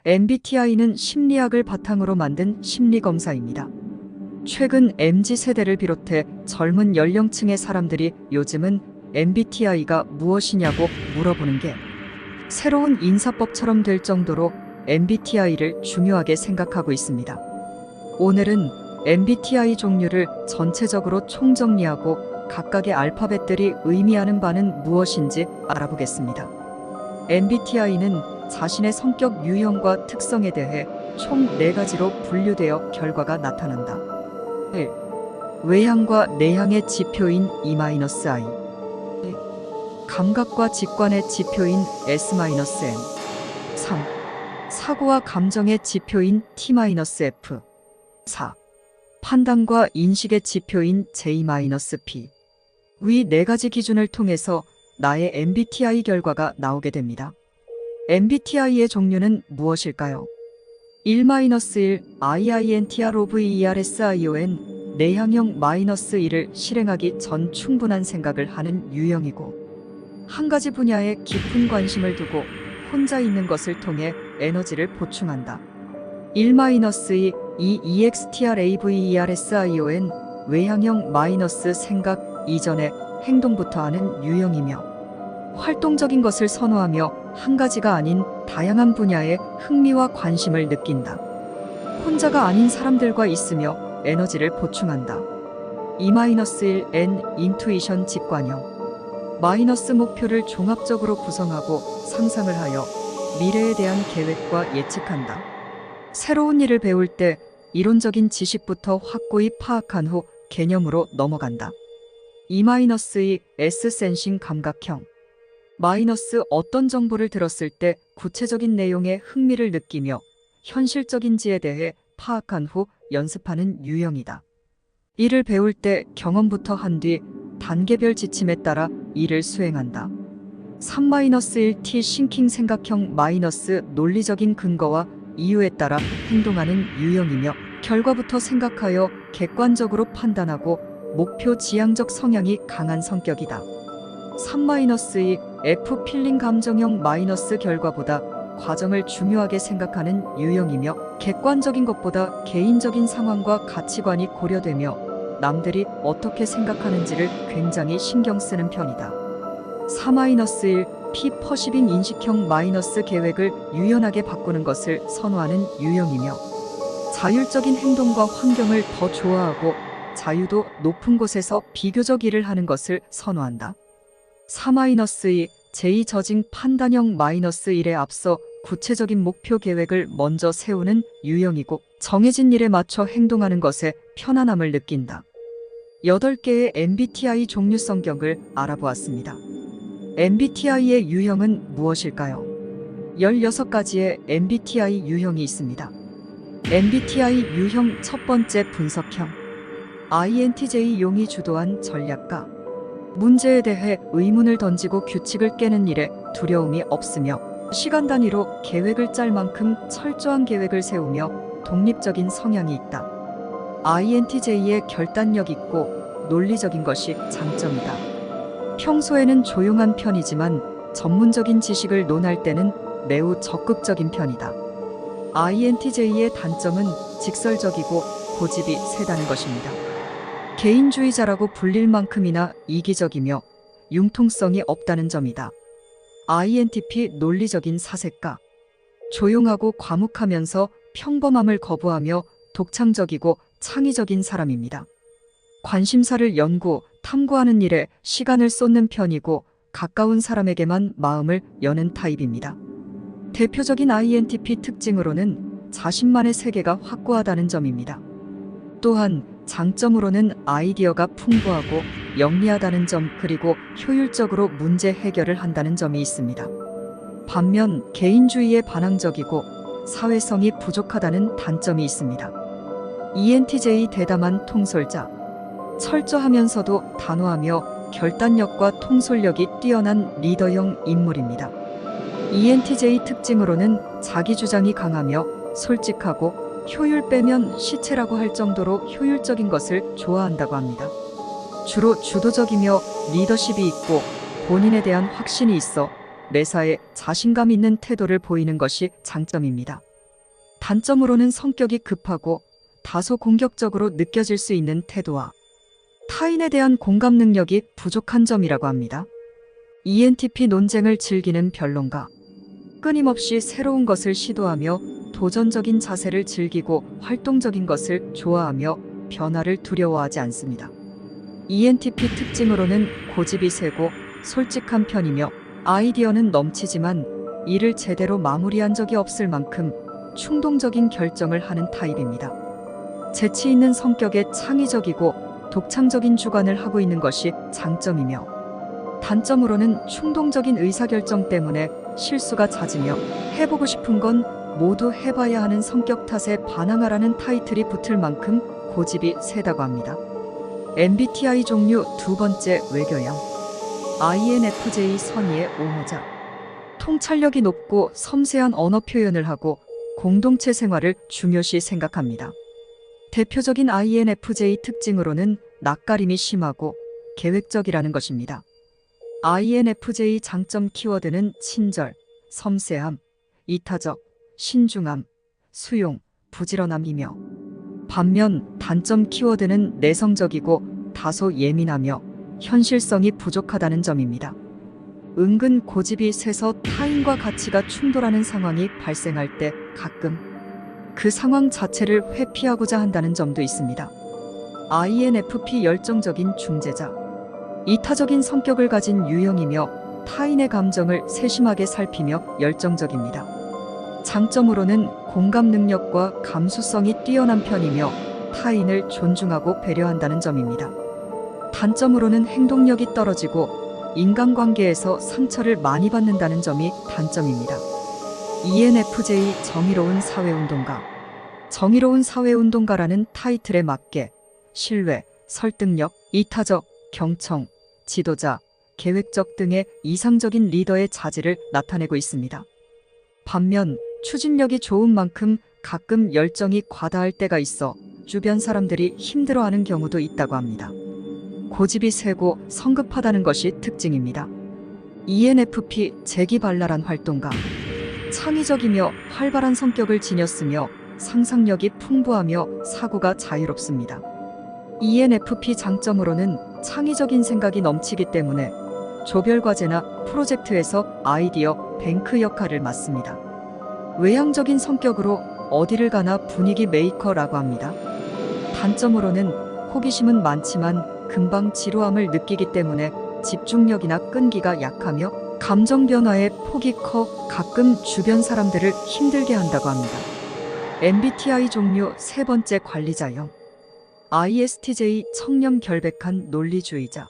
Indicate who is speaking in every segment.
Speaker 1: MBTI는 심리학을 바탕으로 만든 심리검사입니다. 최근 MZ세대를 비롯해 젊은 연령층의 사람들이 요즘은 MBTI가 무엇이냐고 물어보는 게 새로운 인사법처럼 될 정도로 MBTI를 중요하게 생각하고 있습니다. 오늘은 MBTI 종류를 전체적으로 총정리하고 각각의 알파벳들이 의미하는 바는 무엇인지 알아보겠습니다. MBTI는 자신의 성격 유형과 특성에 대해 총 4가지로 분류되어 결과가 나타난다. 1. 외향과 내향의 지표인 E-I. 2. 감각과 직관의 지표인 S-M. 3. 사고와 감정의 지표인 T-F. 4. 판단과 인식의 지표인 J-P. 위 4가지 기준을 통해서 나의 MBTI 결과가 나오게 됩니다. MBTI의 종류는 무엇일까요? 1-1 IINTROVERSION 내향형 -1을 실행하기 전 충분한 생각을 하는 유형이고 한 가지 분야에 깊은 관심을 두고 혼자 있는 것을 통해 에너지를 보충한다. 1-2 EXTRAVERSION 외향형 - 생각 이전에 행동부터 하는 유형이며 활동적인 것을 선호하며 한 가지가 아닌 다양한 분야에 흥미와 관심을 느낀다. 혼자가 아닌 사람들과 있으며 에너지를 보충한다. E-1 N 인투이션 직관형 마이너스 목표를 종합적으로 구성하고 상상을 하여 미래에 대한 계획과 예측한다. 새로운 일을 배울 때 이론적인 지식부터 확고히 파악한 후 개념으로 넘어간다. E-2 S 센싱 감각형 마이너스 어떤 정보를 들었을 때 구체적인 내용에 흥미를 느끼며 현실적인지에 대해 파악한 후 연습하는 유형이다. 일을 배울 때 경험부터 한 뒤 단계별 지침에 따라 일을 수행한다. 3-1 T 싱킹 생각형 마이너스 논리적인 근거와 이유에 따라 행동하는 유형이며 결과부터 생각하여 객관적으로 판단하고 목표 지향적 성향이 강한 성격이다. 3-2 F 필링 감정형 마이너스 결과보다 과정을 중요하게 생각하는 유형이며 객관적인 것보다 개인적인 상황과 가치관이 고려되며 남들이 어떻게 생각하는지를 굉장히 신경 쓰는 편이다. 3-1 P 퍼시빙 인식형 마이너스 계획을 유연하게 바꾸는 것을 선호하는 유형이며 자율적인 행동과 환경을 더 좋아하고 자유도 높은 곳에서 비교적 일을 하는 것을 선호한다. 3-2 J 저징 판단형 -1에 앞서 구체적인 목표 계획을 먼저 세우는 유형이고 정해진 일에 맞춰 행동하는 것에 편안함을 느낀다. 8개의 MBTI 종류 성격을 알아보았습니다. MBTI의 유형은 무엇일까요? 16가지의 MBTI 유형이 있습니다. MBTI 유형 첫 번째 분석형 INTJ용이 주도한 전략가 문제에 대해 의문을 던지고 규칙을 깨는 일에 두려움이 없으며 시간 단위로 계획을 짤 만큼 철저한 계획을 세우며 독립적인 성향이 있다. INTJ의 결단력 있고 논리적인 것이 장점이다. 평소에는 조용한 편이지만 전문적인 지식을 논할 때는 매우 적극적인 편이다. INTJ의 단점은 직설적이고 고집이 세다는 것입니다. 개인주의자라고 불릴 만큼이나 이기적이며 융통성이 없다는 점이다. INTP 논리적인 사색가 조용하고 과묵하면서 평범함을 거부하며 독창적이고 창의적인 사람입니다. 관심사를 연구, 탐구하는 일에 시간을 쏟는 편이고 가까운 사람에게만 마음을 여는 타입입니다. 대표적인 INTP 특징으로는 자신만의 세계가 확고하다는 점입니다. 또한 장점으로는 아이디어가 풍부하고 영리하다는 점 그리고 효율적으로 문제 해결을 한다는 점이 있습니다. 반면 개인주의에 반항적이고 사회성이 부족하다는 단점이 있습니다. ENTJ 대담한 통솔자 철저하면서도 단호하며 결단력과 통솔력이 뛰어난 리더형 인물입니다. ENTJ 특징으로는 자기 주장이 강하며 솔직하고 효율 빼면 시체라고 할 정도로 효율적인 것을 좋아한다고 합니다. 주로 주도적이며 리더십이 있고 본인에 대한 확신이 있어 매사에 자신감 있는 태도를 보이는 것이 장점입니다. 단점으로는 성격이 급하고 다소 공격적으로 느껴질 수 있는 태도와 타인에 대한 공감 능력이 부족한 점이라고 합니다. ENTP 논쟁을 즐기는 변론가. 끊임없이 새로운 것을 시도하며 도전적인 자세를 즐기고 활동적인 것을 좋아하며 변화를 두려워하지 않습니다. ENTP 특징으로는 고집이 세고 솔직한 편이며 아이디어는 넘치지만 일을 제대로 마무리한 적이 없을 만큼 충동적인 결정을 하는 타입입니다. 재치 있는 성격에 창의적이고 독창적인 주관을 하고 있는 것이 장점이며 단점으로는 충동적인 의사결정 때문에 실수가 잦으며 해보고 싶은 건 모두 해봐야 하는 성격 탓에 반항하라는 타이틀이 붙을 만큼 고집이 세다고 합니다. MBTI 종류 두 번째 외교형. INFJ 선의의 옹호자. 통찰력이 높고 섬세한 언어 표현을 하고 공동체 생활을 중요시 생각합니다. 대표적인 INFJ 특징으로는 낯가림이 심하고 계획적이라는 것입니다. INFJ 장점 키워드는 친절, 섬세함, 이타적, 신중함, 수용, 부지런함이며 반면 단점 키워드는 내성적이고 다소 예민하며 현실성이 부족하다는 점입니다. 은근 고집이 세서 타인과 가치가 충돌하는 상황이 발생할 때 가끔 그 상황 자체를 회피하고자 한다는 점도 있습니다. INFP 열정적인 중재자. 이타적인 성격을 가진 유형이며 타인의 감정을 세심하게 살피며 열정적입니다. 장점으로는 공감 능력과 감수성이 뛰어난 편이며 타인을 존중하고 배려한다는 점입니다. 단점으로는 행동력이 떨어지고 인간관계에서 상처를 많이 받는다는 점이 단점입니다. ENFJ 정의로운 사회운동가. 정의로운 사회운동가라는 타이틀에 맞게 신뢰, 설득력, 이타적, 경청, 지도자, 계획적 등의 이상적인 리더의 자질을 나타내고 있습니다. 반면 추진력이 좋은 만큼 가끔 열정이 과다할 때가 있어 주변 사람들이 힘들어하는 경우도 있다고 합니다. 고집이 세고 성급하다는 것이 특징입니다. ENFP 재기발랄한 활동가. 창의적이며 활발한 성격을 지녔으며 상상력이 풍부하며 사고가 자유롭습니다. ENFP 장점으로는 창의적인 생각이 넘치기 때문에 조별과제나 프로젝트에서 아이디어 뱅크 역할을 맡습니다. 외향적인 성격으로 어디를 가나 분위기 메이커라고 합니다. 단점으로는 호기심은 많지만 금방 지루함을 느끼기 때문에 집중력이나 끈기가 약하며 감정 변화에 폭이 커 가끔 주변 사람들을 힘들게 한다고 합니다. MBTI 종류 세 번째 관리자형. ISTJ 청렴 결백한 논리주의자.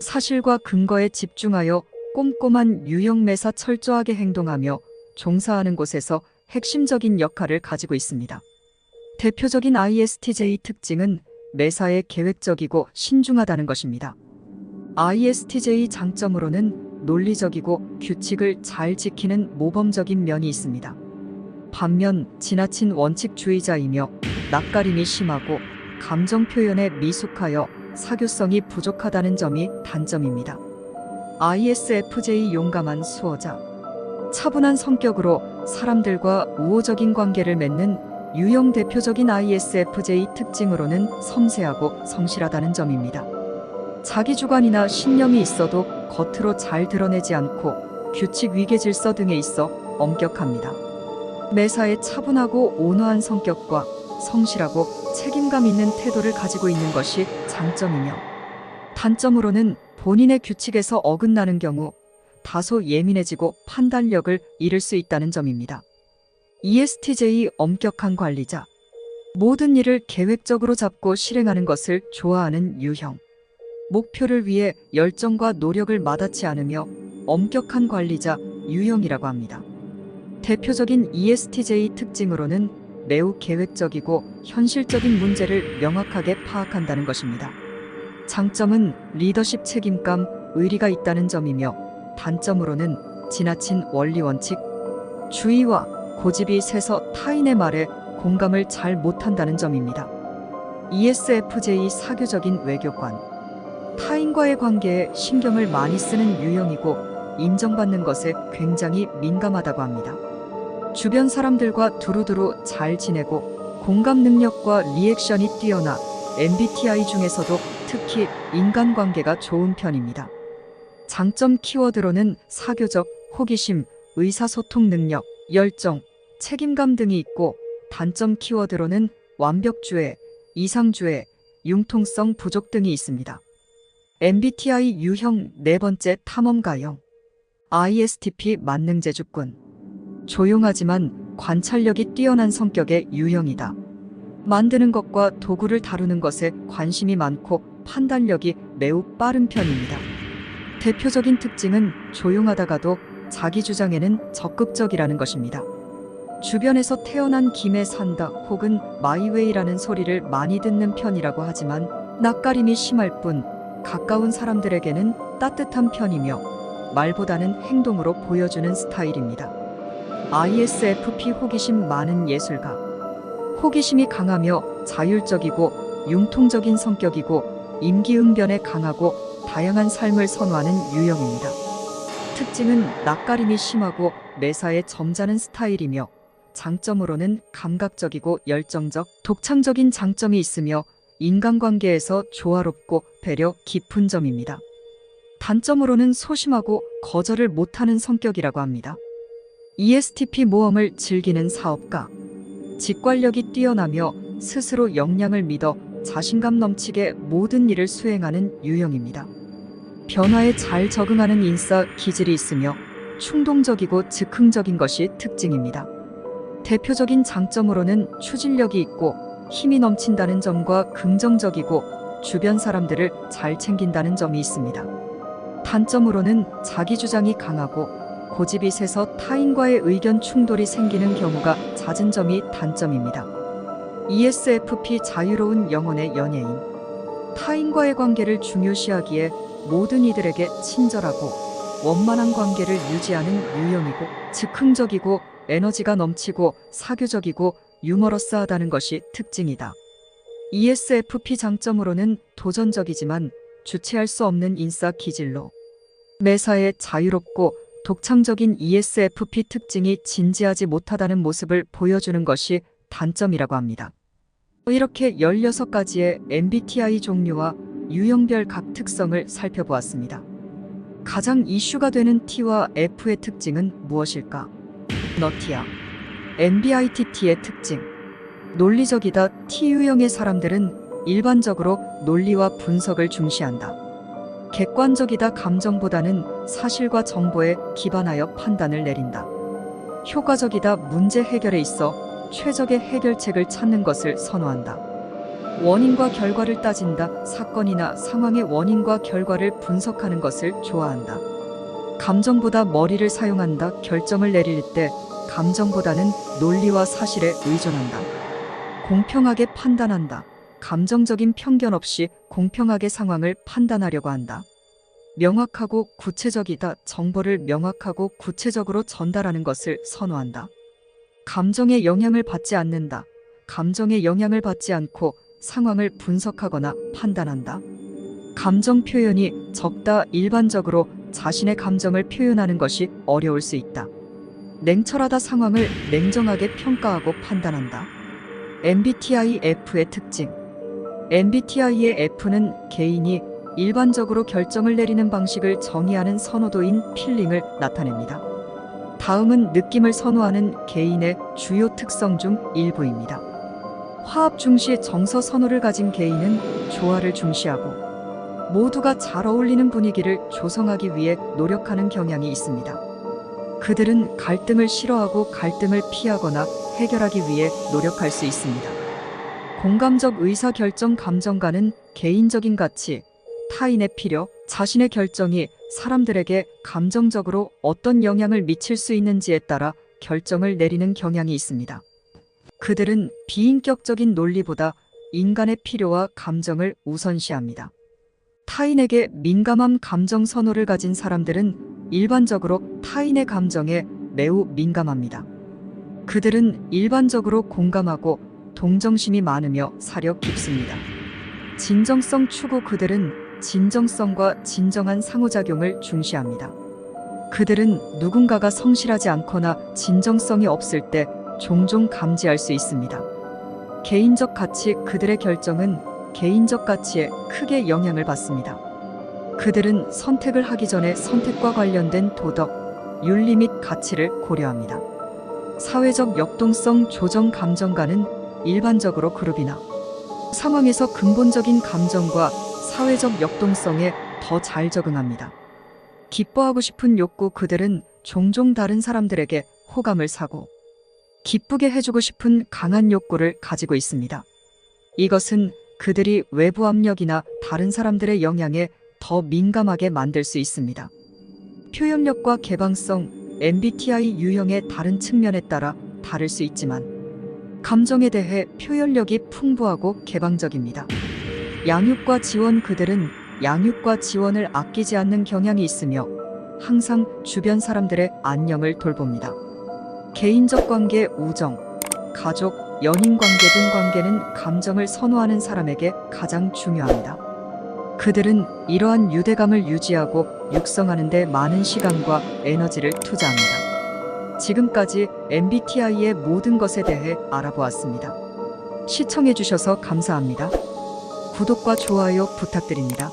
Speaker 1: 사실과 근거에 집중하여 꼼꼼한 유형 매사 철저하게 행동하며 종사하는 곳에서 핵심적인 역할을 가지고 있습니다. 대표적인 ISTJ 특징은 매사에 계획적이고 신중하다는 것입니다. ISTJ 장점으로는 논리적이고 규칙을 잘 지키는 모범적인 면이 있습니다. 반면 지나친 원칙주의자이며 낯가림이 심하고 감정 표현에 미숙하여 사교성이 부족하다는 점이 단점입니다. ISFJ 용감한 수호자. 차분한 성격으로 사람들과 우호적인 관계를 맺는 유형. 대표적인 ISFJ 특징으로는 섬세하고 성실하다는 점입니다. 자기 주관이나 신념이 있어도 겉으로 잘 드러내지 않고 규칙 위계 질서 등에 있어 엄격합니다. 매사에 차분하고 온화한 성격과 성실하고 책임감 있는 태도를 가지고 있는 것이 장점이며 단점으로는 본인의 규칙에서 어긋나는 경우 다소 예민해지고 판단력을 잃을 수 있다는 점입니다. ESTJ 엄격한 관리자. 모든 일을 계획적으로 잡고 실행하는 것을 좋아하는 유형. 목표를 위해 열정과 노력을 마다치 않으며 엄격한 관리자 유형이라고 합니다. 대표적인 ESTJ 특징으로는 매우 계획적이고 현실적인 문제를 명확하게 파악한다는 것입니다. 장점은 리더십 책임감, 의리가 있다는 점이며 단점으로는 지나친 원리 원칙, 주의와 고집이 세서 타인의 말에 공감을 잘 못한다는 점입니다. ESFJ 사교적인 외교관. 타인과의 관계에 신경을 많이 쓰는 유형이고 인정받는 것에 굉장히 민감하다고 합니다. 주변 사람들과 두루두루 잘 지내고 공감 능력과 리액션이 뛰어나 MBTI 중에서도 특히 인간관계가 좋은 편입니다. 장점 키워드로는 사교적, 호기심, 의사소통 능력, 열정, 책임감 등이 있고 단점 키워드로는 완벽주의, 이상주의, 융통성 부족 등이 있습니다. MBTI 유형 네 번째 탐험가형 ISTP 만능재주꾼 조용하지만 관찰력이 뛰어난 성격의 유형이다. 만드는 것과 도구를 다루는 것에 관심이 많고 판단력이 매우 빠른 편입니다. 대표적인 특징은 조용하다가도 자기 주장에는 적극적이라는 것입니다. 주변에서 태어난 김에 산다 혹은 마이웨이라는 소리를 많이 듣는 편이라고 하지만 낯가림이 심할 뿐 가까운 사람들에게는 따뜻한 편이며 말보다는 행동으로 보여주는 스타일입니다. ISFP 호기심 많은 예술가. 호기심이 강하며 자율적이고 융통적인 성격이고 임기응변에 강하고 다양한 삶을 선호하는 유형입니다. 특징은 낯가림이 심하고 매사에 점잖은 스타일이며 장점으로는 감각적이고 열정적, 독창적인 장점이 있으며 인간관계에서 조화롭고 배려 깊은 점입니다. 단점으로는 소심하고 거절을 못하는 성격이라고 합니다. ESTP 모험을 즐기는 사업가. 직관력이 뛰어나며 스스로 역량을 믿어 자신감 넘치게 모든 일을 수행하는 유형입니다. 변화에 잘 적응하는 인싸 기질이 있으며 충동적이고 즉흥적인 것이 특징입니다. 대표적인 장점으로는 추진력이 있고 힘이 넘친다는 점과 긍정적이고 주변 사람들을 잘 챙긴다는 점이 있습니다. 단점으로는 자기 주장이 강하고 고집이 세서 타인과의 의견 충돌이 생기는 경우가 잦은 점이 단점입니다. ESFP 자유로운 영혼의 연예인. 타인과의 관계를 중요시하기에 모든 이들에게 친절하고 원만한 관계를 유지하는 유형이고 즉흥적이고 에너지가 넘치고 사교적이고 유머러스하다는 것이 특징이다. ESFP 장점으로는 도전적이지만 주체할 수 없는 인싸 기질로 매사에 자유롭고 독창적인 ESFP 특징이 진지하지 못하다는 모습을 보여주는 것이 단점이라고 합니다. 이렇게 16가지의 MBTI 종류와 유형별 각 특성을 살펴보았습니다. 가장 이슈가 되는 T와 F의 특징은 무엇일까? 너티야. MBITT의 특징. 논리적이다. T유형의 사람들은 일반적으로 논리와 분석을 중시한다. 객관적이다. 감정보다는 사실과 정보에 기반하여 판단을 내린다. 효과적이다. 문제 해결에 있어 최적의 해결책을 찾는 것을 선호한다. 원인과 결과를 따진다. 사건이나 상황의 원인과 결과를 분석하는 것을 좋아한다. 감정보다 머리를 사용한다. 결정을 내릴 때 감정보다는 논리와 사실에 의존한다. 공평하게 판단한다. 감정적인 편견 없이 공평하게 상황을 판단하려고 한다. 명확하고 구체적이다. 정보를 명확하고 구체적으로 전달하는 것을 선호한다. 감정의 영향을 받지 않는다. 감정의 영향을 받지 않고 상황을 분석하거나 판단한다. 감정 표현이 적다. 일반적으로 자신의 감정을 표현하는 것이 어려울 수 있다. 냉철하다. 상황을 냉정하게 평가하고 판단한다. MBTI F의 특징. MBTI의 F는 개인이 일반적으로 결정을 내리는 방식을 정의하는 선호도인 필링을 나타냅니다. 다음은 느낌을 선호하는 개인의 주요 특성 중 일부입니다. 화합 중시 정서 선호를 가진 개인은 조화를 중시하고 모두가 잘 어울리는 분위기를 조성하기 위해 노력하는 경향이 있습니다. 그들은 갈등을 싫어하고 갈등을 피하거나 해결하기 위해 노력할 수 있습니다. 공감적 의사결정 감정가는 개인적인 가치, 타인의 필요, 자신의 결정이 사람들에게 감정적으로 어떤 영향을 미칠 수 있는지에 따라 결정을 내리는 경향이 있습니다. 그들은 비인격적인 논리보다 인간의 필요와 감정을 우선시합니다. 타인에게 민감한 감정 선호를 가진 사람들은 일반적으로 타인의 감정에 매우 민감합니다. 그들은 일반적으로 공감하고 동정심이 많으며 사려 깊습니다. 진정성 추구. 그들은 진정성과 진정한 상호작용을 중시합니다. 그들은 누군가가 성실하지 않거나 진정성이 없을 때 종종 감지할 수 있습니다. 개인적 가치, 그들의 결정은 개인적 가치에 크게 영향을 받습니다. 그들은 선택을 하기 전에 선택과 관련된 도덕, 윤리 및 가치를 고려합니다. 사회적 역동성 조정 감정가는 일반적으로 그룹이나 상황에서 근본적인 감정과 사회적 역동성에 더 잘 적응합니다. 기뻐하고 싶은 욕구, 그들은 종종 다른 사람들에게 호감을 사고 기쁘게 해주고 싶은 강한 욕구를 가지고 있습니다. 이것은 그들이 외부 압력이나 다른 사람들의 영향에 더 민감하게 만들 수 있습니다. 표현력과 개방성, MBTI 유형의 다른 측면에 따라 다를 수 있지만 감정에 대해 표현력이 풍부하고 개방적입니다. 양육과 지원, 그들은 양육과 지원을 아끼지 않는 경향이 있으며 항상 주변 사람들의 안녕을 돌봅니다. 개인적 관계, 우정, 가족, 연인 관계 등 관계는 감정을 선호하는 사람에게 가장 중요합니다. 그들은 이러한 유대감을 유지하고 육성하는 데 많은 시간과 에너지를 투자합니다. 지금까지 MBTI의 모든 것에 대해 알아보았습니다. 시청해주셔서 감사합니다. 구독과 좋아요 부탁드립니다.